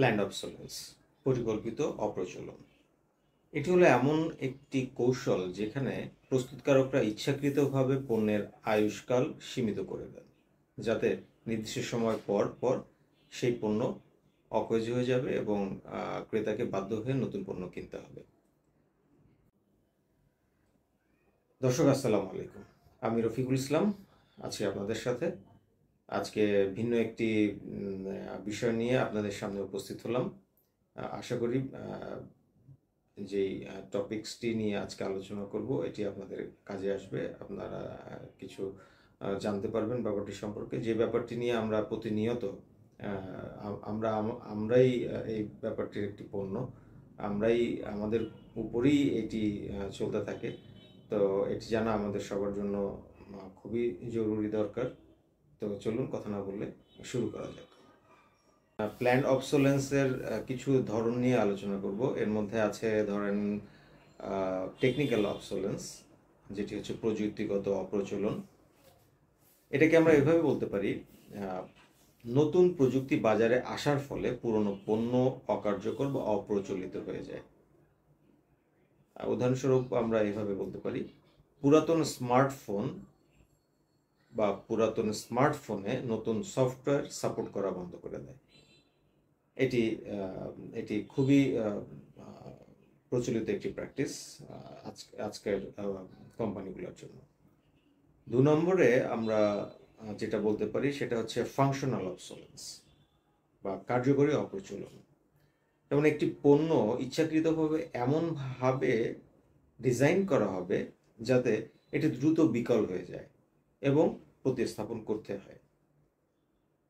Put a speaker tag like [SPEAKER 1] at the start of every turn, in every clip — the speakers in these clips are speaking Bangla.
[SPEAKER 1] প্ল্যান্ড অবসোলেন্স, পরিকল্পিত অপ্রচলন। এটি হলো এমন একটি কৌশল যেখানে প্রস্তুতকারকরা ইচ্ছাকৃতভাবে পণ্যের আয়ুষ্কাল সীমিত করে দেন, যাতে নির্দিষ্ট সময় পর পর সেই পণ্য অকেজ হয়ে যাবে এবং ক্রেতাকে বাধ্য হয়ে নতুন পণ্য কিনতে হবে। দর্শক আসসালামু আলাইকুম, আমি রফিকুল ইসলাম আছি আপনাদের সাথে। আজকে ভিন্ন একটি বিষয় নিয়ে আপনাদের সামনে উপস্থিত হলাম। আশা করি যেই টপিকসটি নিয়ে আজকে আলোচনা করব এটি আপনাদের কাজে আসবে। আপনারা কিছু জানতে পারবেন ব্যাপারটি সম্পর্কে, যে ব্যাপারটি নিয়ে আমরা প্রতিনিয়ত আমরাই এই ব্যাপারটির একটি পণ্য, আমরাই আমাদের উপরেই এটি চলতে থাকে। তো এটি জানা আমাদের সবার জন্য খুবই জরুরি দরকার। তো চলুন কথা না বললে শুরু করা যাক। প্ল্যান্ড অবসোলেন্সের কিছু ধরন নিয়ে আলোচনা করব। এর মধ্যে আছে ধরেন টেকনিক্যাল অবসোলেন্স, যেটি হচ্ছে প্রযুক্তিগত অপ্রচলন। এটাকে আমরা এভাবে বলতে পারি, নতুন প্রযুক্তি বাজারে আসার ফলে পুরনো পণ্য অকার্যকর বা অপ্রচলিত হয়ে যায়। উদাহরণস্বরূপ আমরা এভাবে বলতে পারি, পুরাতন স্মার্টফোনে নতুন সফটওয়্যার সাপোর্ট করা বন্ধ করে দেয়। এটি খুবই প্রচলিত একটি প্র্যাকটিস আজকের কোম্পানিগুলোর জন্য। 2 নম্বরে আমরা যেটা বলতে পারি সেটা হচ্ছে ফাংশনাল অবসোলেন্স বা কার্যকরী অপ্রচলন। যেমন একটি পণ্য ইচ্ছাকৃতভাবে এমনভাবে ডিজাইন করা হবে যাতে এটি দ্রুত বিকল হয়ে যায় এবং প্রতিস্থাপন করতে হয়।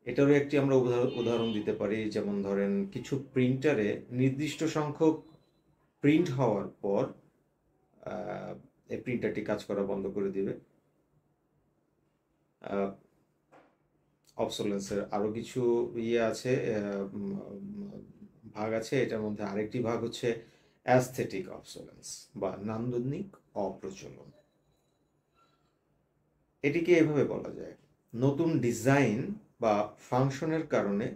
[SPEAKER 1] এটারও একটি আমরা উদাহরণ দিতে পারি, যেমন ধরেন কিছু প্রিন্টারে নির্দিষ্ট সংখ্যক প্রিন্ট হওয়ার পর এই প্রিন্টারটি কাজ করা বন্ধ করে দিবে। অবসোলেন্সের আরও কিছু আছে, ভাগ আছে। এটার মধ্যে আরেকটি ভাগ হচ্ছে অ্যাস্থেটিক অবসোলেন্স বা নান্দনিক অপ্রচলন। এটিকে এভাবে বলা যায়, নতুন ডিজাইন বা ফাংশনের কারণে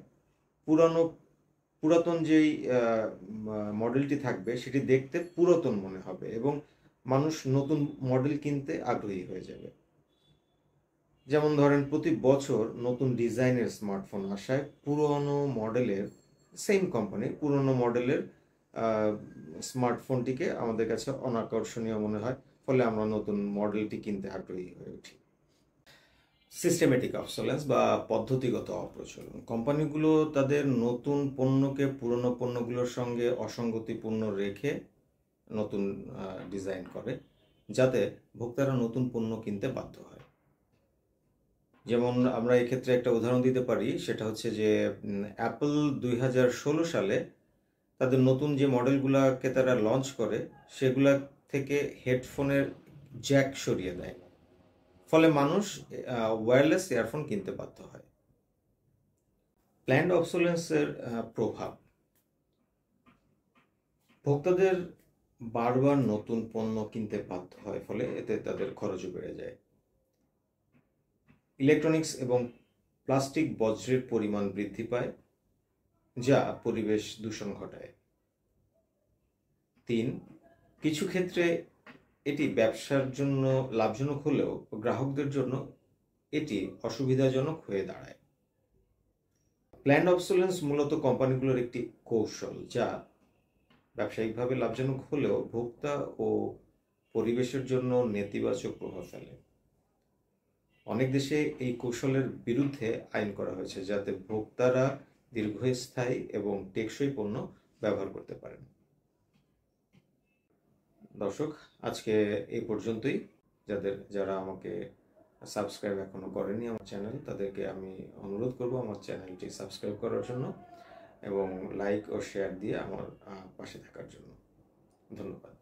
[SPEAKER 1] পুরাতন যেই মডেলটি থাকবে সেটি দেখতে পুরাতন মনে হবে এবং মানুষ নতুন মডেল কিনতে আগ্রহী হয়ে যাবে। যেমন ধরেন প্রতি বছর নতুন ডিজাইনের স্মার্টফোন আসায় সেম কোম্পানির পুরনো মডেলের স্মার্টফোনটিকে আমাদের কাছে অনাকর্ষণীয় মনে হয়, ফলে আমরা নতুন মডেলটি কিনতে আগ্রহী হয়ে উঠি। সিস্টেমেটিক অবসোলেন্স বা পদ্ধতিগত অপ্রচলন। কোম্পানিগুলো তাদের নতুন পণ্যকে পুরনো পণ্যগুলোর সঙ্গে অসঙ্গতিপূর্ণ রেখে নতুন ডিজাইন করে, যাতে ভোক্তারা নতুন পণ্য কিনতে বাধ্য হয়। যেমন আমরা এক্ষেত্রে একটা উদাহরণ দিতে পারি, সেটা হচ্ছে যে অ্যাপল 2016 সালে তাদের নতুন যে মডেলগুলোকে তারা লঞ্চ করে সেগুলা থেকে হেডফোনের জ্যাক সরিয়ে দেয়, ফলে মানুষ ওয়্যারলেস ইয়ারফোন কিনতে বাধ্য হয়। প্ল্যান্ড অবসোলেন্সের প্রভাব, ভোক্তাদের বারবার নতুন পণ্য কিনতে বাধ্য হয়, ফলে এতে তাদের খরচও বেড়ে যায়। ইলেকট্রনিক্স এবং প্লাস্টিক বর্জ্যের পরিমাণ বৃদ্ধি পায়, যা পরিবেশ দূষণ ঘটায়। 3, কিছু ক্ষেত্রে এটি ব্যবসার জন্য লাভজনক হলেও গ্রাহকদের জন্য এটি অসুবিধাজনক হয়ে দাঁড়ায়। প্ল্যান্ড অবসোলেন্স মূলত কোম্পানিগুলোর একটি কৌশল, যা ব্যবসায়িকভাবে লাভজনক হলেও ভোক্তা ও পরিবেশের জন্য নেতিবাচক প্রভাব ফেলে। অনেক দেশে এই কৌশলের বিরুদ্ধে আইন করা হয়েছে, যাতে ভোক্তারা দীর্ঘস্থায়ী এবং টেকসই পণ্য ব্যবহার করতে পারেন। দর্শক, আজকে এই পর্যন্তই। যারা আমাকে সাবস্ক্রাইব এখনো করেনি আমার চ্যানেল, তাদেরকে আমি অনুরোধ করব আমার চ্যানেলটি সাবস্ক্রাইব করার জন্য এবং লাইক ও শেয়ার দিয়ে আমার পাশে থাকার জন্য। ধন্যবাদ।